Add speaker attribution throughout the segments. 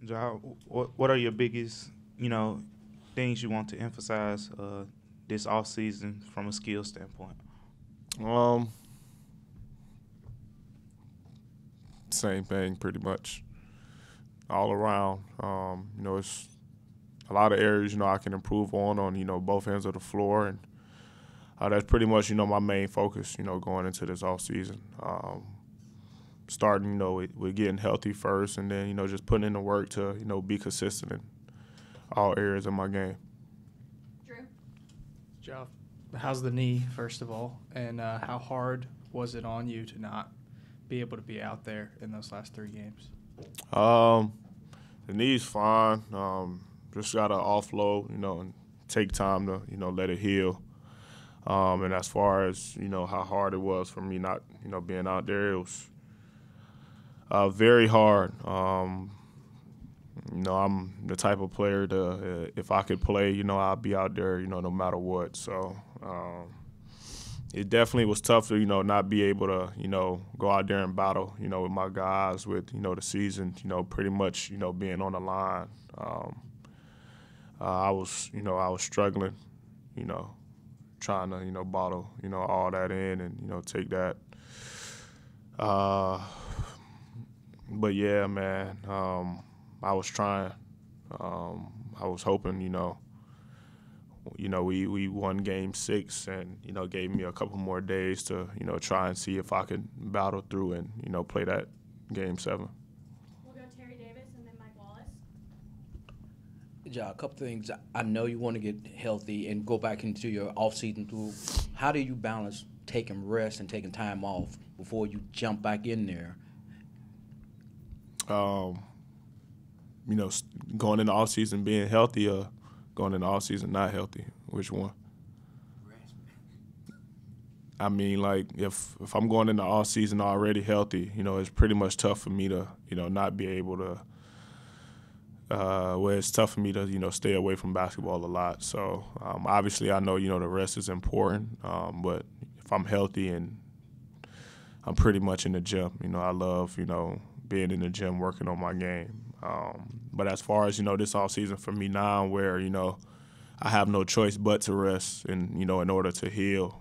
Speaker 1: Ja, what are your biggest, things you want to emphasize this off season from a skill standpoint?
Speaker 2: Um, Same thing, pretty much, all around. It's a lot of areas I can improve on both ends of the floor, and that's pretty much my main focus going into this off season. Starting with getting healthy first, and then just putting in the work to be consistent in all areas of my game.
Speaker 3: Drew?
Speaker 4: Jeff, how's the knee, first of all, and how hard was it on you to not be able to be out there in those last 3 games?
Speaker 2: Um, the knee's fine. Just gotta offload, and take time to let it heal. And as far as how hard it was for me not being out there, it was very hard. I'm the type of player to if I could play, I'll be out there, no matter what. So it definitely was tough to not be able to go out there and battle, with my guys, with the season, pretty much being on the line. I was struggling, you know, trying to bottle all that in and take that. Uh, but yeah, man, I was trying. I was hoping, we won Game 6 and gave me a couple more days to try and see if I could battle through and play that Game 7.
Speaker 3: We'll go Terry Davis and then Mike Wallace.
Speaker 5: Ja, a couple things. I know you want to get healthy and go back into your off-season tool. How do you balance taking rest and taking time off before you jump back in there?
Speaker 2: Um, going in the off season being healthy or going in the off season not healthy? Which one? I mean, like if I'm going in the off season already healthy, it's pretty much tough for me to not be able to. Where it's tough for me to stay away from basketball a lot. So obviously I know the rest is important, but if I'm healthy and I'm pretty much in the gym, I love being in the gym working on my game. But as far as this off season for me now, where I have no choice but to rest and in order to heal,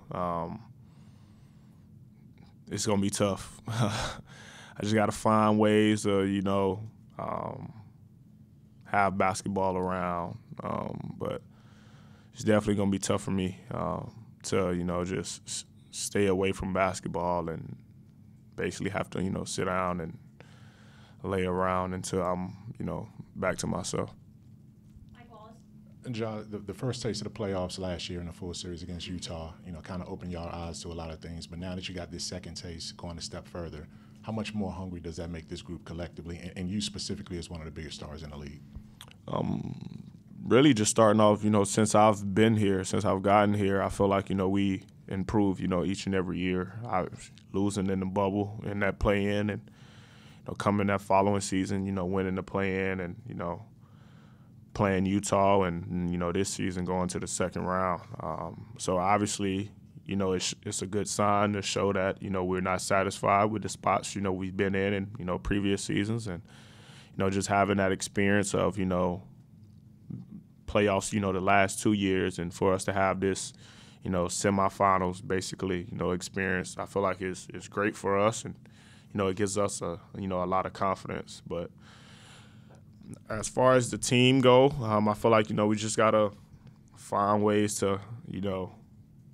Speaker 2: it's gonna be tough. I just gotta find ways to have basketball around, but it's definitely gonna be tough for me to just stay away from basketball and basically have to sit down and lay around until I'm back to myself.
Speaker 3: Mike Wallace.
Speaker 6: John, the first taste of the playoffs last year in the full series against Utah, kind of opened your eyes to a lot of things. But now that you got this second taste, going a step further, how much more hungry does that make this group collectively, and you specifically as one of the biggest stars in the league?
Speaker 2: Really just starting off, since I've been here, since I've gotten here, I feel like, we improve, each and every year. I was losing in the bubble in that play-in and, coming that following season, winning the play-in and, playing Utah and, this season going to the second round. So obviously, it's a good sign to show that, we're not satisfied with the spots, we've been in, previous seasons and, just having that experience of, playoffs, the last 2 years, and for us to have this, semifinals basically, experience, I feel like it's great for us, and it gives us a lot of confidence. But as far as the team go, I feel like we just gotta find ways to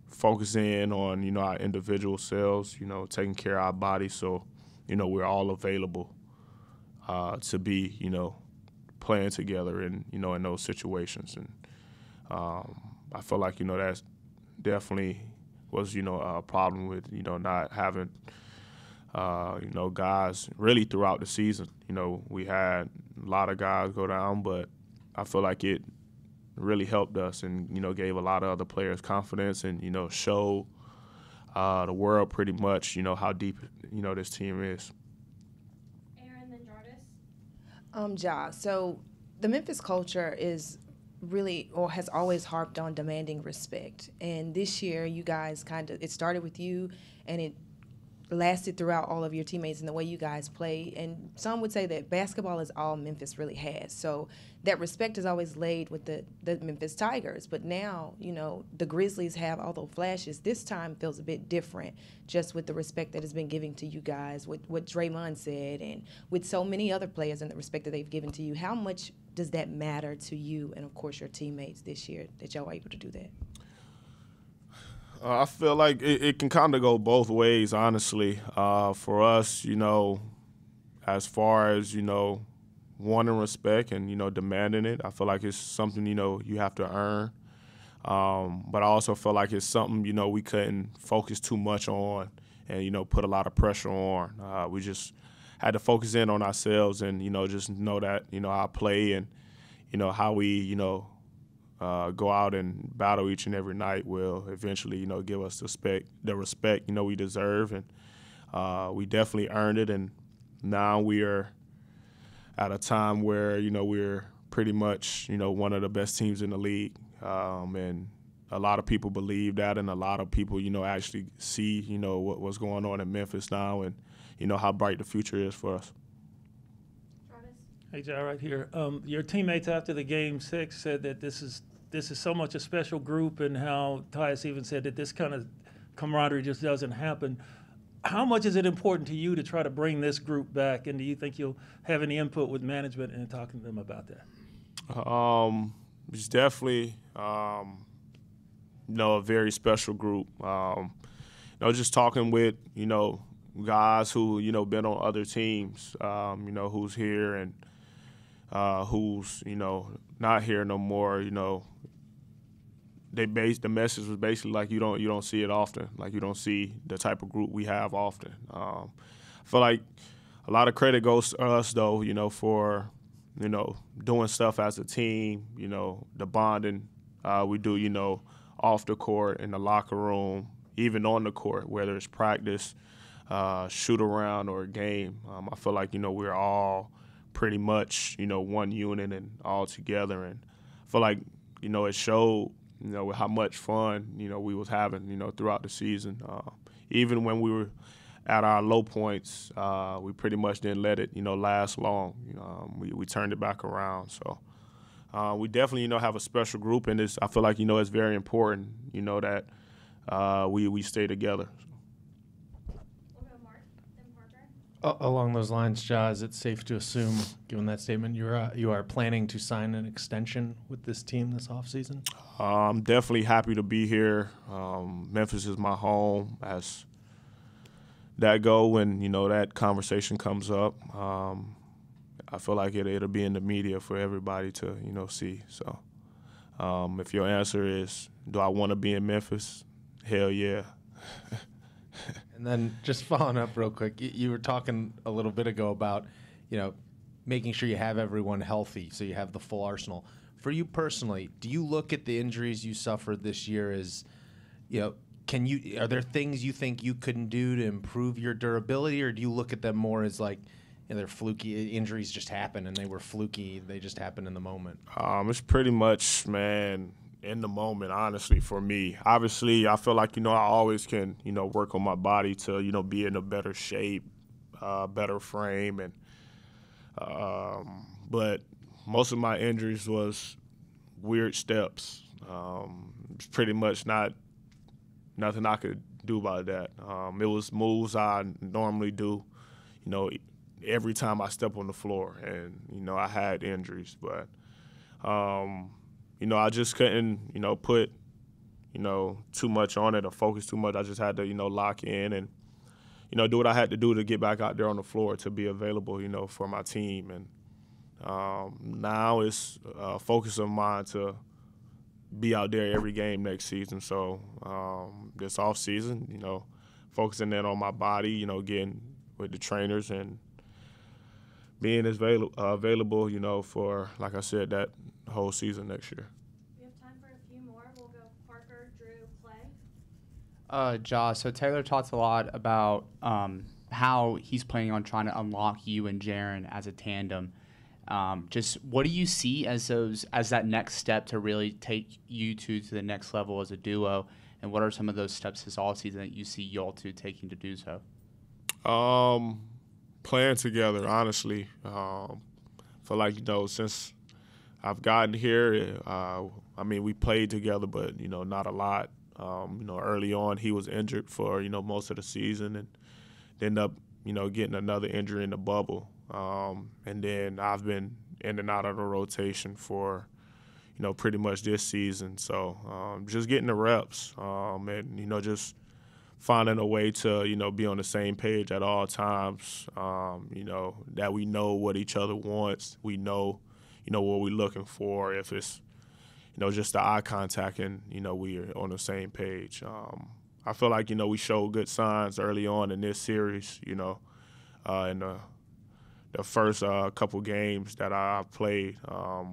Speaker 2: focus in on our individual selves, taking care of our bodies, so we're all available to be playing together in in those situations. And I feel like that's definitely was a problem with not having guys really throughout the season. We had a lot of guys go down, but I feel like it really helped us and gave a lot of other players confidence and show the world pretty much how deep this team is.
Speaker 3: Aaron, then Jarvis.
Speaker 7: Ja, so the Memphis culture is really or has always harped on demanding respect. And this year you guys it started with you and it lasted throughout all of your teammates and the way you guys play. And some would say that basketball is all Memphis really has. So that respect is always laid with the Memphis Tigers. But now, the Grizzlies have all those flashes. This time feels a bit different, just with the respect that has been given to you guys, with what Draymond said, and with so many other players and the respect that they've given to you. How much does that matter to you and, of course, your teammates this year that y'all were able to do that?
Speaker 2: I feel like it can kind of go both ways, honestly. For us, as far as, wanting respect and, demanding it, I feel like it's something, you have to earn. But I also feel like it's something, we couldn't focus too much on and, put a lot of pressure on. We just had to focus in on ourselves and, just know that, our play and, how we, go out and battle each and every night will eventually, give us the respect, we deserve. And we definitely earned it. And now we are at a time where, we're pretty much, one of the best teams in the league. And a lot of people believe that, and a lot of people, actually see, what's going on in Memphis now and, how bright the future is for us.
Speaker 3: Travis?
Speaker 8: Hey, Ja, right here. Your teammates after the Game 6 said that this is so much a special group, and how Tyus even said that this kind of camaraderie just doesn't happen. How much is it important to you to try to bring this group back, and do you think you'll have any input with management and talking to them about that?
Speaker 2: It's definitely, a very special group. Just talking with, guys who, been on other teams, who's here and who's, not here no more, the message was basically like you don't see it often, like you don't see the type of group we have often. I feel like a lot of credit goes to us though, for doing stuff as a team, the bonding we do, off the court, in the locker room, even on the court, whether it's practice, shoot around or a game. I feel like we're all pretty much one unit and all together, and I feel like it showed. How much fun, we was having, throughout the season. Even when we were at our low points, we pretty much didn't let it, last long. We turned it back around. So we definitely, have a special group, and I feel like, it's very important, that we stay together.
Speaker 3: We'll go Mark, then Parker.
Speaker 9: Along those lines, Ja, is it safe to assume, given that statement, you are planning to sign an extension with this team this offseason?
Speaker 2: I'm definitely happy to be here. Memphis is my home. As that go, when that conversation comes up, I feel like it'll be in the media for everybody to see. So, if your answer is, do I want to be in Memphis? Hell yeah.
Speaker 9: And then just following up real quick, you were talking a little bit ago about, making sure you have everyone healthy so you have the full arsenal. For you personally, do you look at the injuries you suffered this year as, are there things you think you couldn't do to improve your durability, or do you look at them more as like, they're fluky, injuries just happen and they were fluky, they just happened in the moment?
Speaker 2: It's pretty much, man, in the moment, honestly, for me. Obviously, I feel like, I always can, work on my body to, be in a better shape, better frame. And but most of my injuries was weird steps. It's pretty much nothing I could do about that. It was moves I normally do, every time I step on the floor. And, I had injuries. But, I just couldn't, put, too much on it or focus too much. I just had to, lock in and, do what I had to do to get back out there on the floor to be available, for my team. And now it's a focus of mine to be out there every game next season. So this offseason, focusing in on my body, getting with the trainers and being as available, for, like I said, that whole season next year.
Speaker 3: We have time for a few more. We'll go Parker, Drew, Clay.
Speaker 10: Ja, so Taylor talks a lot about how he's planning on trying to unlock you and Jaren as a tandem. Just what do you see as that next step to really take you two to the next level as a duo, and what are some of those steps this offseason that you see y'all two taking to do so?
Speaker 2: Playing together, honestly. Feel like, since I've gotten here, we played together, but, not a lot. Early on, he was injured for, most of the season and ended up, getting another injury in the bubble. And then I've been in and out of the rotation for, pretty much this season. So just getting the reps and, just finding a way to, be on the same page at all times, that we know what each other wants. We know, what we're looking for. If it's, just the eye contact and, we're on the same page. I feel like, we showed good signs early on in this series, in the first couple games that I played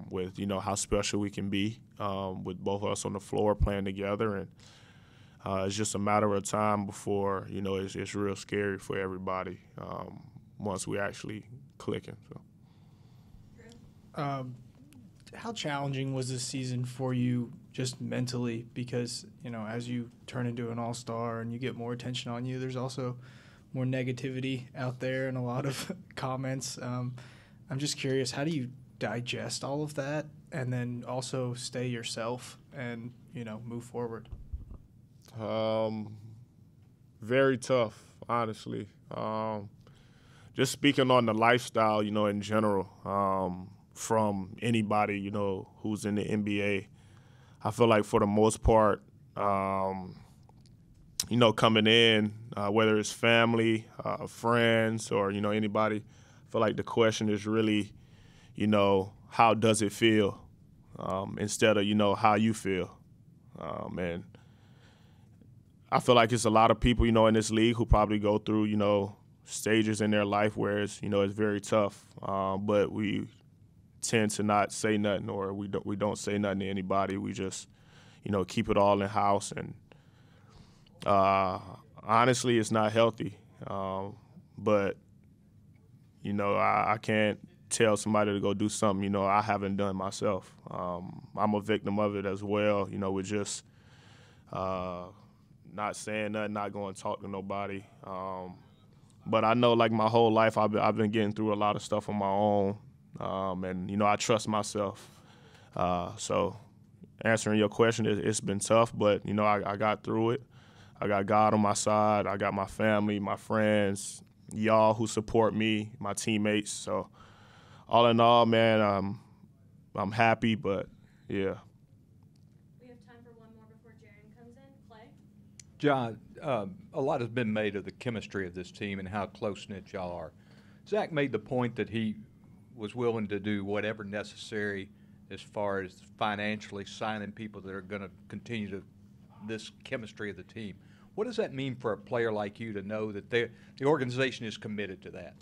Speaker 2: with, how special we can be with both of us on the floor playing together. And it's just a matter of time before, it's real scary for everybody once we actually clicking. So.
Speaker 4: How challenging was this season for you just mentally? Because, as you turn into an all-star and you get more attention on you, there's also more negativity out there and a lot of comments. I'm just curious, how do you digest all of that and then also stay yourself and, move forward?
Speaker 2: Very tough, honestly. Just speaking on the lifestyle, in general, from anybody, who's in the NBA, I feel like for the most part, coming in, whether it's family, friends, or, anybody, I feel like the question is really, how does it feel instead of, how you feel. And I feel like it's a lot of people, in this league who probably go through, stages in their life where it's, it's very tough. But we tend to not say nothing, or we don't say nothing to anybody. We just, keep it all in house. And honestly, it's not healthy. But, I can't tell somebody to go do something, I haven't done myself. I'm a victim of it as well, with just not saying nothing, not going to talk to nobody. But I know, like, my whole life I've been getting through a lot of stuff on my own. And, I trust myself. So answering your question, it's been tough, but, I got through it. I got God on my side. I got my family, my friends, y'all who support me, my teammates. So all in all, man, I'm happy, but, yeah.
Speaker 3: We have time for one more before Jaren comes in. Clay?
Speaker 11: John, a lot has been made of the chemistry of this team and how close-knit y'all are. Zach made the point that he was willing to do whatever necessary as far as financially signing people that are going to continue this chemistry of the team. What does that mean for a player like you to know that the organization is committed to that?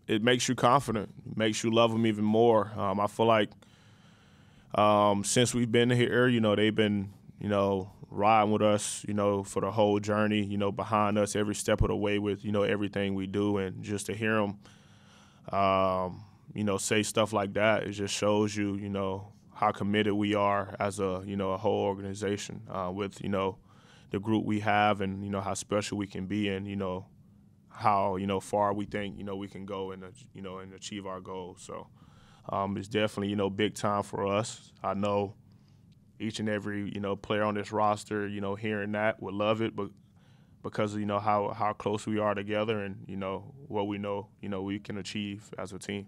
Speaker 2: It makes you confident. It makes you love them even more. I feel like since we've been here, they've been, riding with us, for the whole journey, behind us every step of the way with, everything we do. And just to hear them, say stuff like that, it just shows you, how committed we are as a, a whole organization with, the group we have and, how special we can be and, how, far we think, we can go and, and achieve our goals. So it's definitely, big time for us. I know each and every, player on this roster, hearing that would love it, but because of, how close we are together and, what we know, we can achieve as a team.